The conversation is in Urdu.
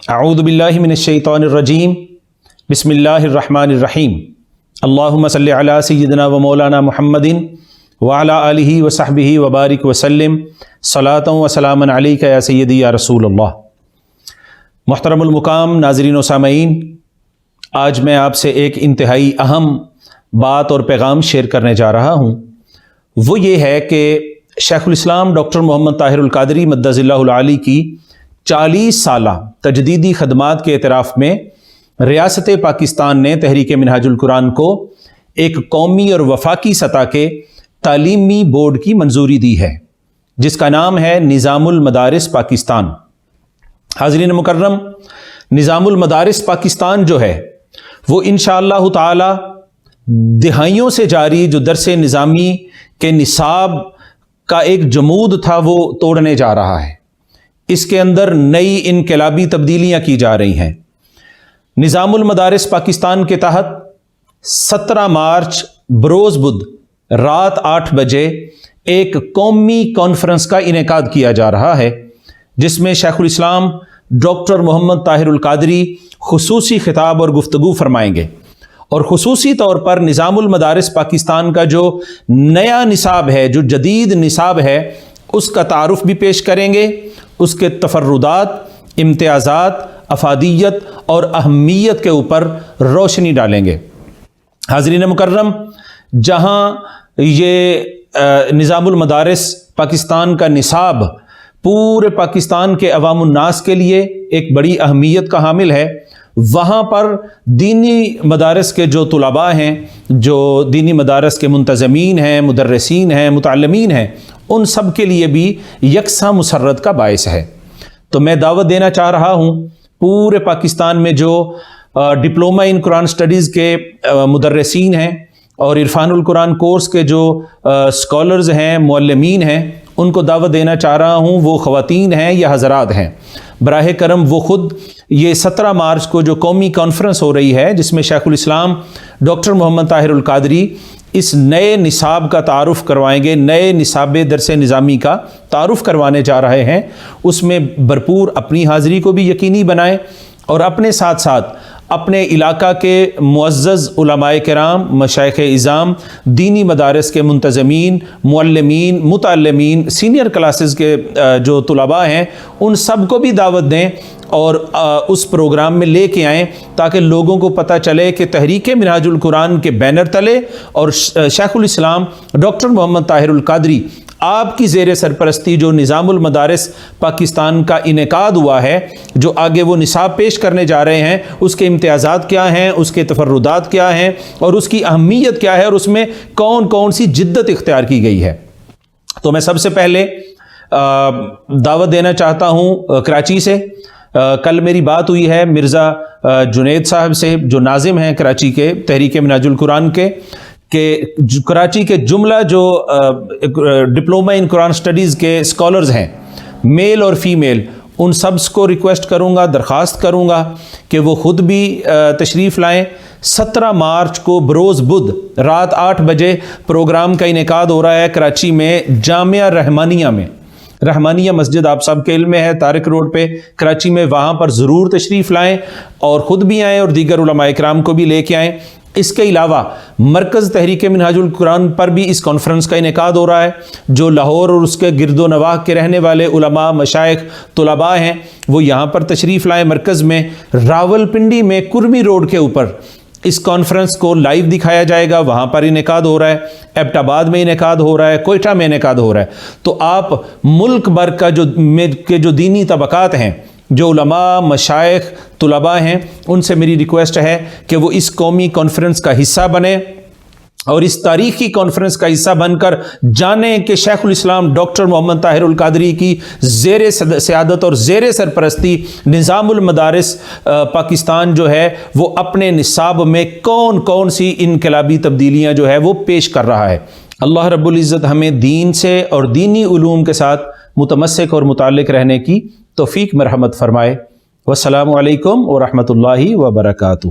اعوذ باللہ من الشیطان الرجیم بسم اللہ الرحمن الرحیم اللہم صلی علی سیدنا و مولانا محمد وعلی آلہ وصحبہ وبارک وسلم صلاۃ و سلاما علیک یا سیدی یا رسول اللہ۔ محترم المقام ناظرین و سامعین، آج میں آپ سے ایک انتہائی اہم بات اور پیغام شیئر کرنے جا رہا ہوں۔ وہ یہ ہے کہ شیخ الاسلام ڈاکٹر محمد طاہر القادری مدظ اللہ العالی کی 40 سالہ تجدیدی خدمات کے اعتراف میں ریاست پاکستان نے تحریک منہاج القرآن کو ایک قومی اور وفاقی سطح کے تعلیمی بورڈ کی منظوری دی ہے، جس کا نام ہے نظام المدارس پاکستان۔ حاضرین مکرم، نظام المدارس پاکستان جو ہے وہ انشاءاللہ تعالی دہائیوں سے جاری جو درس نظامی کے نصاب کا ایک جمود تھا وہ توڑنے جا رہا ہے۔ اس کے اندر نئی انقلابی تبدیلیاں کی جا رہی ہیں۔ نظام المدارس پاکستان کے تحت 17 مارچ بروز بدھ رات 8 بجے ایک قومی کانفرنس کا انعقاد کیا جا رہا ہے، جس میں شیخ الاسلام ڈاکٹر محمد طاہر القادری خصوصی خطاب اور گفتگو فرمائیں گے، اور خصوصی طور پر نظام المدارس پاکستان کا جو نیا نصاب ہے، جو جدید نصاب ہے، اس کا تعارف بھی پیش کریں گے، اس کے تفردات، امتیازات، افادیت اور اہمیت کے اوپر روشنی ڈالیں گے۔ حاضرین مکرم، جہاں یہ نظام المدارس پاکستان کا نصاب پورے پاکستان کے عوام الناس کے لیے ایک بڑی اہمیت کا حامل ہے، وہاں پر دینی مدارس کے جو طلباء ہیں، جو دینی مدارس کے منتظمین ہیں، مدرسین ہیں، متعلمین ہیں، ان سب کے لیے بھی یکساں مسرت کا باعث ہے۔ تو میں دعوت دینا چاہ رہا ہوں پورے پاکستان میں جو ڈپلومہ ان قرآن سٹڈیز کے مدرسین ہیں اور عرفان القرآن کورس کے جو اسکالرز ہیں، معلمین ہیں، ان کو دعوت دینا چاہ رہا ہوں، وہ خواتین ہیں یا حضرات ہیں، براہ کرم وہ خود یہ 17 مارچ کو جو قومی کانفرنس ہو رہی ہے، جس میں شیخ الاسلام ڈاکٹر محمد طاہر القادری اس نئے نصاب کا تعارف کروائیں گے، نئے نصاب درس نظامی کا تعارف کروانے جا رہے ہیں، اس میں بھرپور اپنی حاضری کو بھی یقینی بنائیں، اور اپنے ساتھ ساتھ اپنے علاقہ کے معزز علماء کرام، مشائخ اعظام، دینی مدارس کے منتظمین، معلمین، متعلمین، سینئر کلاسز کے جو طلباء ہیں، ان سب کو بھی دعوت دیں اور اس پروگرام میں لے کے آئیں، تاکہ لوگوں کو پتہ چلے کہ تحریک منہاج القرآن کے بینر تلے اور شیخ الاسلام ڈاکٹر محمد طاہر القادری آپ کی زیر سرپرستی جو نظام المدارس پاکستان کا انعقاد ہوا ہے، جو آگے وہ نصاب پیش کرنے جا رہے ہیں، اس کے امتیازات کیا ہیں، اس کے تفردات کیا ہیں، اور اس کی اہمیت کیا ہے، اور اس میں کون کون سی جدت اختیار کی گئی ہے۔ تو میں سب سے پہلے دعوت دینا چاہتا ہوں کراچی سے۔ کل میری بات ہوئی ہے مرزا جنید صاحب سے، جو ناظم ہیں کراچی کے تحریک منہاج القرآن کے، کہ کراچی کے جملہ جو ڈپلومہ ان قرآن سٹڈیز کے اسکالرز ہیں، میل اور فیمیل، ان سب کو ریکویسٹ کروں گا، درخواست کروں گا کہ وہ خود بھی تشریف لائیں۔ 17 مارچ کو بروز بدھ رات 8 بجے پروگرام کا انعقاد ہو رہا ہے کراچی میں جامعہ رحمانیہ میں۔ رحمانیہ مسجد آپ سب کے علم میں ہے، طارق روڈ پہ کراچی میں، وہاں پر ضرور تشریف لائیں اور خود بھی آئیں اور دیگر علماء اکرام کو بھی لے کے آئیں۔ اس کے علاوہ مرکز تحریک منہاج القرآن پر بھی اس کانفرنس کا انعقاد ہو رہا ہے۔ جو لاہور اور اس کے گرد و نواح کے رہنے والے علماء، مشائخ، طلباء ہیں، وہ یہاں پر تشریف لائیں۔ مرکز میں راولپنڈی میں کرمی روڈ کے اوپر اس کانفرنس کو لائیو دکھایا جائے گا، وہاں پر انعقاد ہو رہا ہے۔ ایبٹ آباد میں انعقاد ہو رہا ہے، کوئٹہ میں انعقاد ہو رہا ہے۔ تو آپ ملک بھر کا جو دینی طبقات ہیں، جو علماء، مشائخ، طلباء ہیں، ان سے میری ریکویسٹ ہے کہ وہ اس قومی کانفرنس کا حصہ بنیں، اور اس تاریخی کانفرنس کا حصہ بن کر جانیں کہ شیخ الاسلام ڈاکٹر محمد طاہر القادری کی زیر سیادت اور زیر سرپرستی نظام المدارس پاکستان جو ہے وہ اپنے نصاب میں کون کون سی انقلابی تبدیلیاں جو ہے وہ پیش کر رہا ہے۔ اللہ رب العزت ہمیں دین سے اور دینی علوم کے ساتھ متمسک اور متعلق رہنے کی توفیق مرحمت فرمائے۔ والسلام علیکم ورحمۃ اللہ وبرکاتہ۔